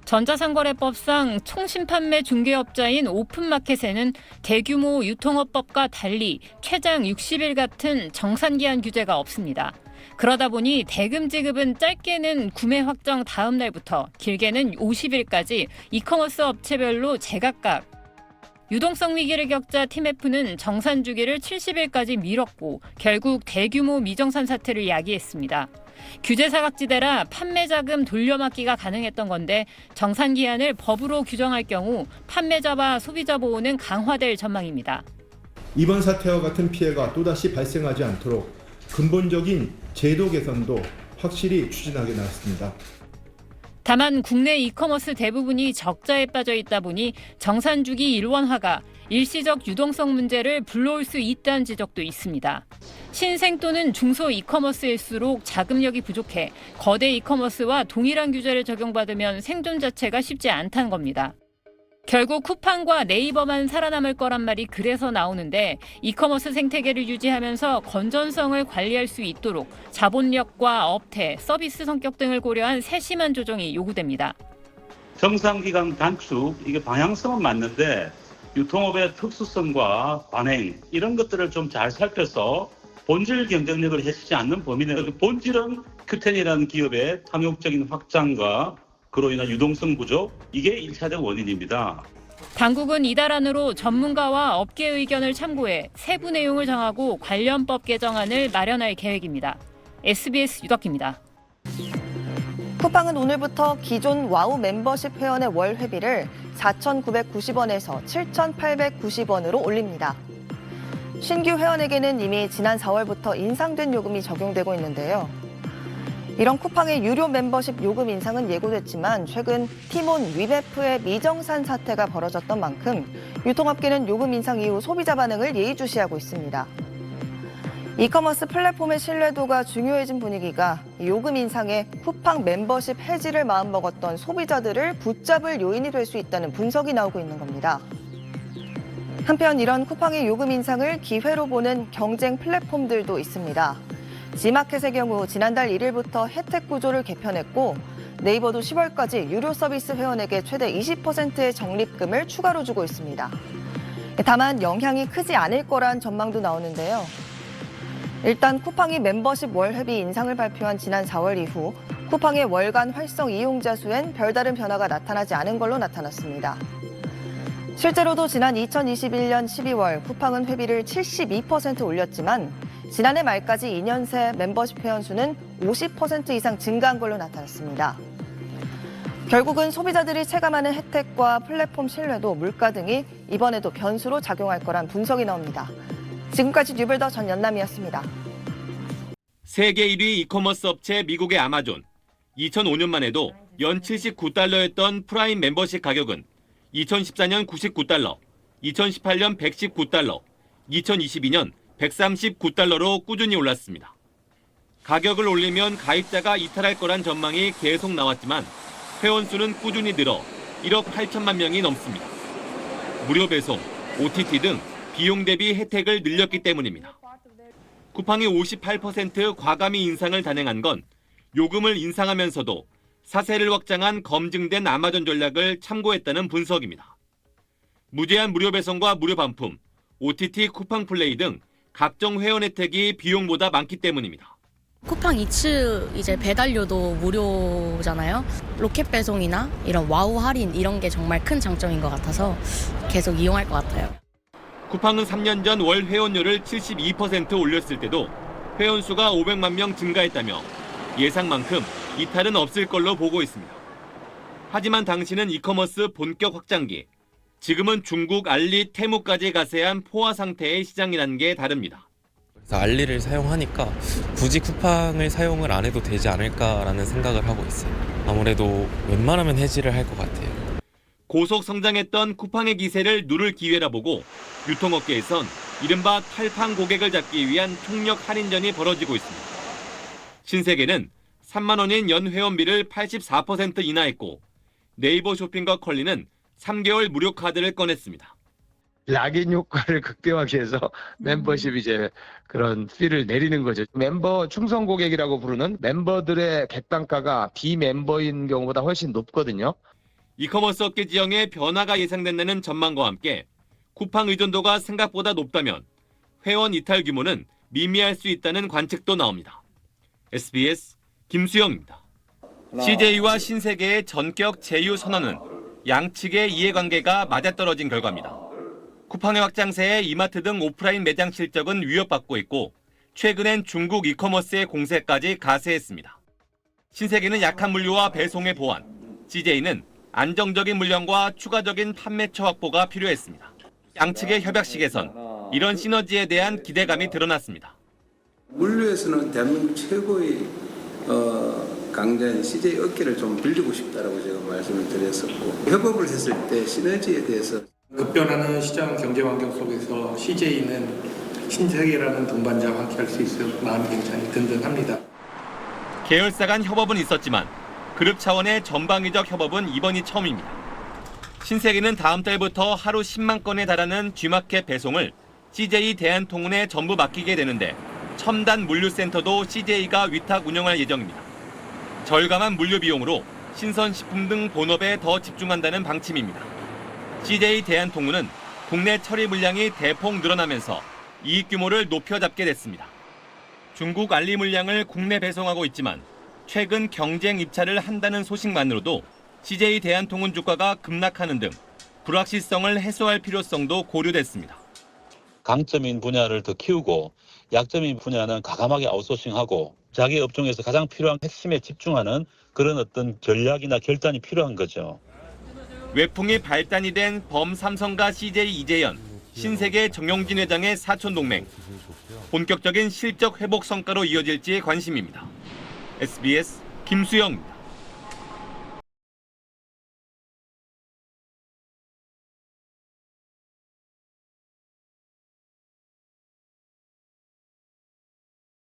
전자상거래법상 통신판매 중개업자인 오픈마켓에는 대규모 유통업법과 달리 최장 60일 같은 정산기한 규제가 없습니다. 그러다 보니 대금 지급은 짧게는 구매 확정 다음 날부터 길게는 50일까지 이커머스 업체별로 제각각. 유동성 위기를 겪자 TMF는 정산 주기를 70일까지 미뤘고 결국 대규모 미정산 사태를 야기했습니다. 규제 사각지대라 판매 자금 돌려막기가 가능했던 건데 정산 기한을 법으로 규정할 경우 판매자와 소비자 보호는 강화될 전망입니다. 이번 사태와 같은 피해가 또다시 발생하지 않도록 근본적인 제도 개선도 확실히 추진하게 나왔습니다. 다만 국내 이커머스 대부분이 적자에 빠져 있다 보니 정산 주기 일원화가 일시적 유동성 문제를 불러올 수 있다는 지적도 있습니다. 신생 또는 중소 이커머스일수록 자금력이 부족해 거대 이커머스와 동일한 규제를 적용받으면 생존 자체가 쉽지 않다는 겁니다. 결국 쿠팡과 네이버만 살아남을 거란 말이 그래서 나오는데 이커머스 생태계를 유지하면서 건전성을 관리할 수 있도록 자본력과 업태, 서비스 성격 등을 고려한 세심한 조정이 요구됩니다. 정상기간 단축, 이게 방향성은 맞는데 유통업의 특수성과 관행 이런 것들을 좀 잘 살펴서 본질 경쟁력을 해치지 않는 범위 내에서 본질은 큐텐이라는 기업의 탐욕적인 확장과 그로 인한 유동성 부족, 이게 1차적 원인입니다. 당국은 이달 안으로 전문가와 업계 의견을 참고해 세부 내용을 정하고 관련 법 개정안을 마련할 계획입니다. SBS 유덕기입니다. 쿠팡은 오늘부터 기존 와우 멤버십 회원의 월 회비를 4,990원에서 7,890원으로 올립니다. 신규 회원에게는 이미 지난 4월부터 인상된 요금이 적용되고 있는데요. 이런 쿠팡의 유료 멤버십 요금 인상은 예고됐지만 최근 티몬 위베프의 미정산 사태가 벌어졌던 만큼 유통업계는 요금 인상 이후 소비자 반응을 예의주시하고 있습니다. 이커머스 플랫폼의 신뢰도가 중요해진 분위기가 요금 인상에 쿠팡 멤버십 해지를 마음먹었던 소비자들을 붙잡을 요인이 될 수 있다는 분석이 나오고 있는 겁니다. 한편 이런 쿠팡의 요금 인상을 기회로 보는 경쟁 플랫폼들도 있습니다. 지마켓의 경우 지난달 1일부터 혜택 구조를 개편했고 네이버도 10월까지 유료 서비스 회원에게 최대 20%의 적립금을 추가로 주고 있습니다. 다만 영향이 크지 않을 거란 전망도 나오는데요. 일단 쿠팡이 멤버십 월 회비 인상을 발표한 지난 4월 이후 쿠팡의 월간 활성 이용자 수엔 별다른 변화가 나타나지 않은 걸로 나타났습니다. 실제로도 지난 2021년 12월 쿠팡은 회비를 72% 올렸지만 지난해 말까지 2년 새 멤버십 회원 수는 50% 이상 증가한 걸로 나타났습니다. 결국은 소비자들이 체감하는 혜택과 플랫폼 신뢰도, 물가 등이 이번에도 변수로 작용할 거란 분석이 나옵니다. 지금까지 뉴블더 전연남이었습니다. 세계 1위 이커머스 업체 미국의 아마존. 2005년만 해도 연 79달러였던 프라임 멤버십 가격은 2014년 99달러, 2018년 119달러, 2022년 139달러로 꾸준히 올랐습니다. 가격을 올리면 가입자가 이탈할 거란 전망이 계속 나왔지만 회원 수는 꾸준히 늘어 1억 8천만 명이 넘습니다. 무료 배송, OTT 등 비용 대비 혜택을 늘렸기 때문입니다. 쿠팡이 58% 과감히 인상을 단행한 건 요금을 인상하면서도 사세를 확장한 검증된 아마존 전략을 참고했다는 분석입니다. 무제한 무료 배송과 무료 반품, OTT 쿠팡 플레이 등 각종 회원 혜택이 비용보다 많기 때문입니다. 쿠팡 이츠 배달료도 무료잖아요. 로켓 배송이나 이런 와우 할인 이런 게 정말 큰 장점인 것 같아서 계속 이용할 것 같아요. 쿠팡은 3년 전 월 회원료를 72% 올렸을 때도 회원 수가 500만 명 증가했다며 예상만큼 이탈은 없을 걸로 보고 있습니다. 하지만 당시는 이커머스 본격 확장기, 지금은 중국 알리, 테무까지 가세한 포화 상태의 시장이라는 게 다릅니다. 그래서 알리를 사용하니까 굳이 쿠팡을 사용을 안 해도 되지 않을까라는 생각을 하고 있어요. 아무래도 웬만하면 해지를 할 것 같아요. 고속 성장했던 쿠팡의 기세를 누를 기회라 보고 유통업계에선 이른바 탈판 고객을 잡기 위한 총력 할인전이 벌어지고 있습니다. 신세계는 3만 원인 연 회원비를 84% 인하했고 네이버 쇼핑과 컬리는 3개월 무료 카드를 꺼냈습니다. 락인 효과를 극대화하기 위해서 멤버십 그런 피를 내리는 거죠. 멤버 충성 고객이라고 부르는 멤버들의 객단가가 비멤버인 경우보다 훨씬 높거든요. 이커머스 업계 지형에 변화가 예상된다는 전망과 함께 쿠팡 의존도가 생각보다 높다면 회원 이탈 규모는 미미할 수 있다는 관측도 나옵니다. SBS 김수영입니다. CJ와 신세계의 전격 제휴 선언은 양측의 이해관계가 맞아떨어진 결과입니다. 쿠팡의 확장세에 이마트 등 오프라인 매장 실적은 위협받고 있고 최근엔 중국 이커머스의 공세까지 가세했습니다. 신세계는 약한 물류와 배송의 보완, CJ는 안정적인 물량과 추가적인 판매처 확보가 필요했습니다. 양측의 협약식에선 이런 시너지에 대한 기대감이 드러났습니다. 물류에서는 대한민국 최고의 강자인 CJ 업계를 좀 빌리고 싶다라고 제가 말씀을 드렸었고, 협업을 했을 때 시너지에 대해서 급변하는 시장 경제 환경 속에서 CJ는 신세계라는 동반자와 함께할 수 있어 마음이 굉장히 든든합니다. 계열사 간 협업은 있었지만 그룹 차원의 전방위적 협업은 이번이 처음입니다. 신세계는 다음 달부터 하루 10만 건에 달하는 G마켓 배송을 CJ 대한통운에 전부 맡기게 되는데 첨단 물류센터도 CJ가 위탁 운영할 예정입니다. 절감한 물류 비용으로 신선식품 등 본업에 더 집중한다는 방침입니다. CJ 대한통운은 국내 처리 물량이 대폭 늘어나면서 이익 규모를 높여잡게 됐습니다. 중국 알리 물량을 국내 배송하고 있지만 최근 경쟁 입찰을 한다는 소식만으로도 CJ 대한통운 주가가 급락하는 등 불확실성을 해소할 필요성도 고려됐습니다. 강점인 분야를 더 키우고 약점인 분야는 과감하게 아웃소싱하고 자기 업종에서 가장 필요한 핵심에 집중하는 그런 어떤 전략이나 결단이 필요한 거죠. 외풍이 발단이 된 범삼성과 CJ 이재현, 신세계 정용진 회장의 사촌동맹. 본격적인 실적 회복 성과로 이어질지 관심입니다. SBS 김수영입니다.